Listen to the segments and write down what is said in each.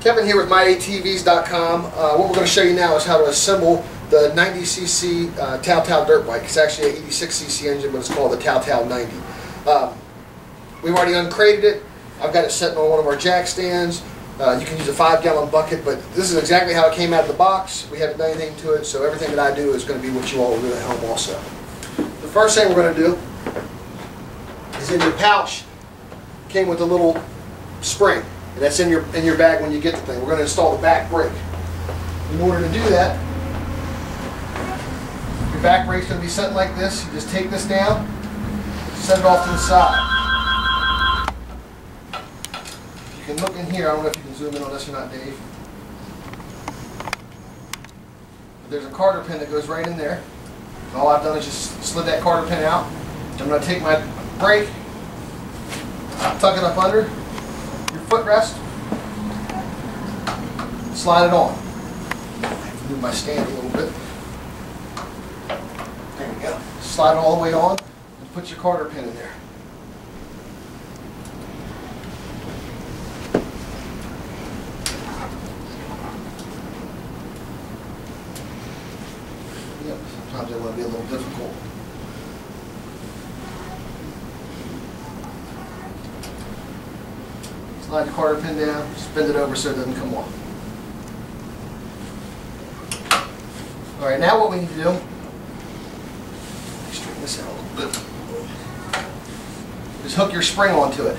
Kevin here with myatvs.com. What we're going to show you now is how to assemble the 90cc Tao Tao dirt bike. It's actually an 86cc engine, but it's called the Tao Tao 90. We've already uncrated it. I've got it sitting on one of our jack stands. You can use a 5-gallon bucket, but this is exactly how it came out of the box. We haven't done anything to it, so everything that I do is going to be what you all will do at home also. The first thing we're going to do is, in your pouch came with a little spring, and that's in your bag when you get the thing. We're going to install the back brake. In order to do that, your back brake's going to be something like this. You just take this down, set it off to the side. You can look in here. I don't know if you can zoom in on this or not, Dave. But there's a Carter pin that goes right in there. And all I've done is just slid that Carter pin out. I'm going to take my brake, tuck it up under your footrest, slide it on. I have to move my stand a little bit. There we go. Slide it all the way on and put your Carter pin in there. Yep, sometimes they want to be a little difficult. Slide the Carter pin down, spin it over so it doesn't come off. Alright, now what we need to do, straighten this out a little bit, is hook your spring onto it.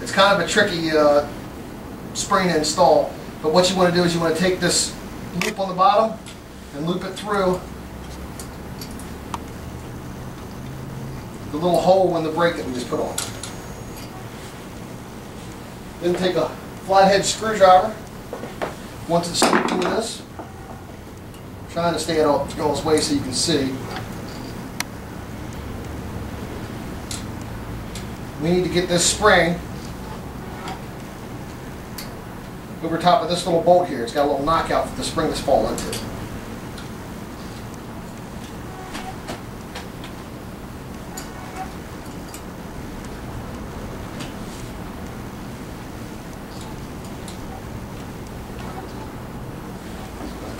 It's kind of a tricky spring to install, but what you want to do is you want to take this loop on the bottom and loop it through the little hole in the brake that we just put on. Then take a flathead screwdriver, once it's slipped into this, trying to stay out of y'all's way so you can see. We need to get this spring over top of this little bolt here. It's got a little knockout for the spring to fall into.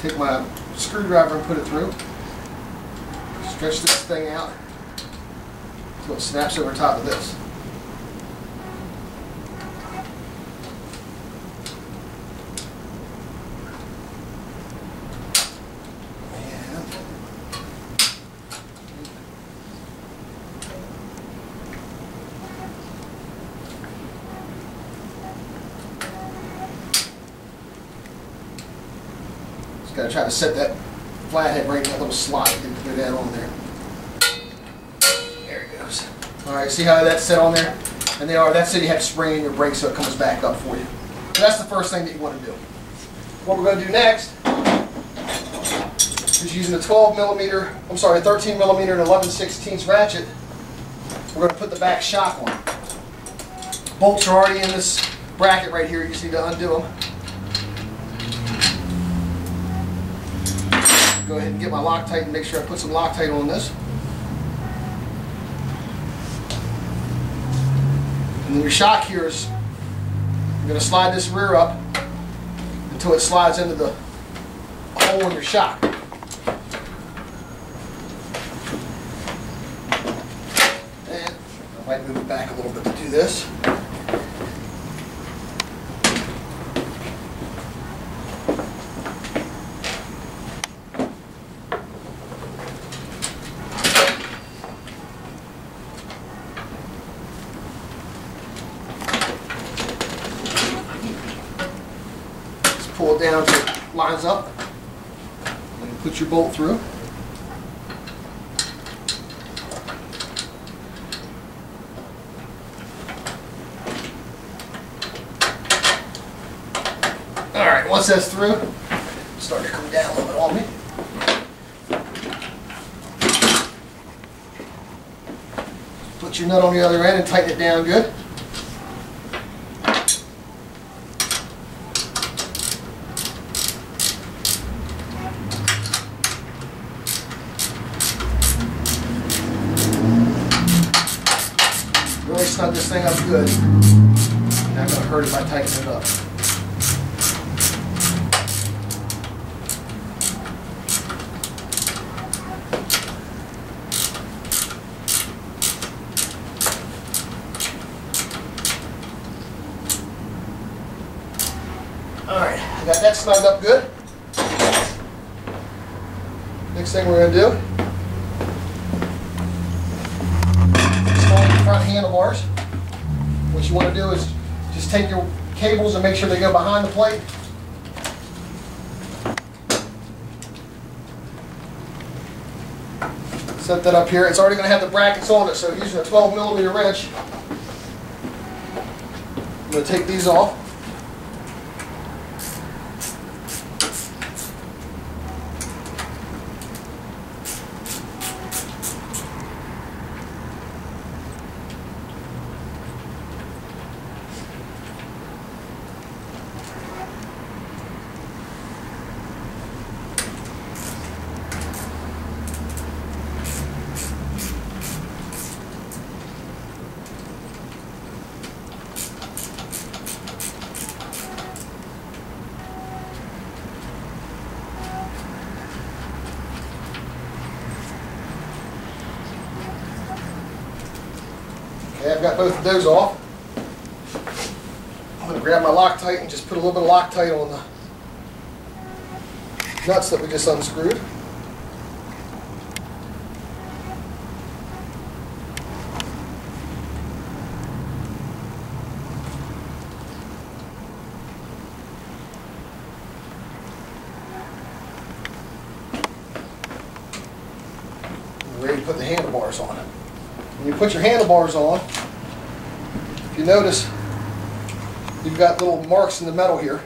Take my screwdriver and put it through. Stretch this thing out until it snaps over top of this. Got to try to set that flathead right in that little slot and put that on there. There it goes. Alright, see how that's set on there? And that's it, you have to spring in your brake so it comes back up for you. So that's the first thing that you want to do. What we're going to do next is, using a 13mm and 11/16 ratchet, we're going to put the back shock on. Bolts are already in this bracket right here, you just need to undo them. Go ahead and get my Loctite and make sure I put some Loctite on this. And then your shock here is, I'm going to slide this rear up until it slides into the hole in your shock. And I might move it back a little bit to do this. Pull it down so it lines up, and put your bolt through. Alright, once that's through, it's starting to come down a little bit on me. Put your nut on the other end and tighten it down good. Really snug this thing up good. Not going to hurt if I tighten it up. Alright, I got that snugged up good. Next thing we're going to do, install the front handlebars. What you want to do is just take your cables and make sure they go behind the plate. Set that up here. It's already going to have the brackets on it, so using a 12mm wrench, I'm going to take these off. Okay, I've got both of those off. I'm going to grab my Loctite and just put a little bit of Loctite on the nuts that we just unscrewed. I'm ready to put the handlebars on it. When you put your handlebars on, if you notice, you've got little marks in the metal here.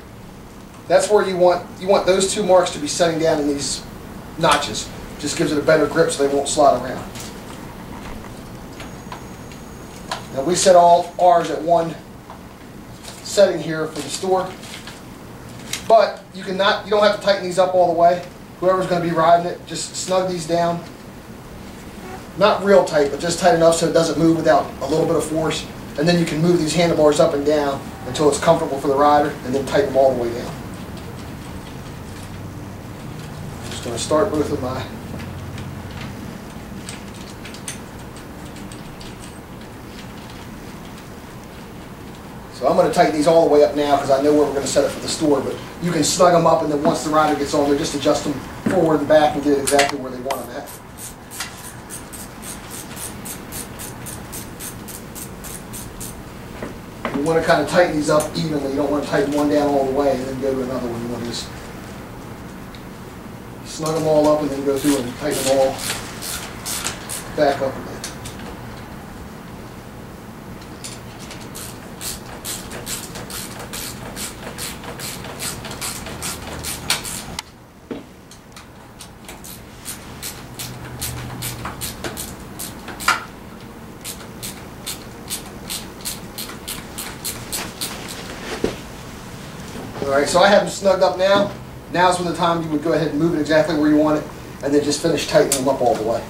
That's where you want those two marks to be setting down in these notches. Just gives it a better grip so they won't slide around. Now we set all ours at one setting here for the store, but you don't have to tighten these up all the way. Whoever's going to be riding it, just snug these down. Not real tight, but just tight enough so it doesn't move without a little bit of force. And then you can move these handlebars up and down until it's comfortable for the rider, and then tighten them all the way down. I'm just going to start both of my So I'm going to tighten these all the way up now because I know where we're going to set it for the store, but you can snug them up, and then once the rider gets on there, just adjust them forward and back and get it exactly where they want them at. You want to kind of tighten these up evenly. You don't want to tighten one down all the way and then go to another one. You want to just snug them all up and then go through and tighten them all back up again. Alright, so I have them snugged up now. Now's when the time you would go ahead and move it exactly where you want it, and then just finish tightening them up all the way.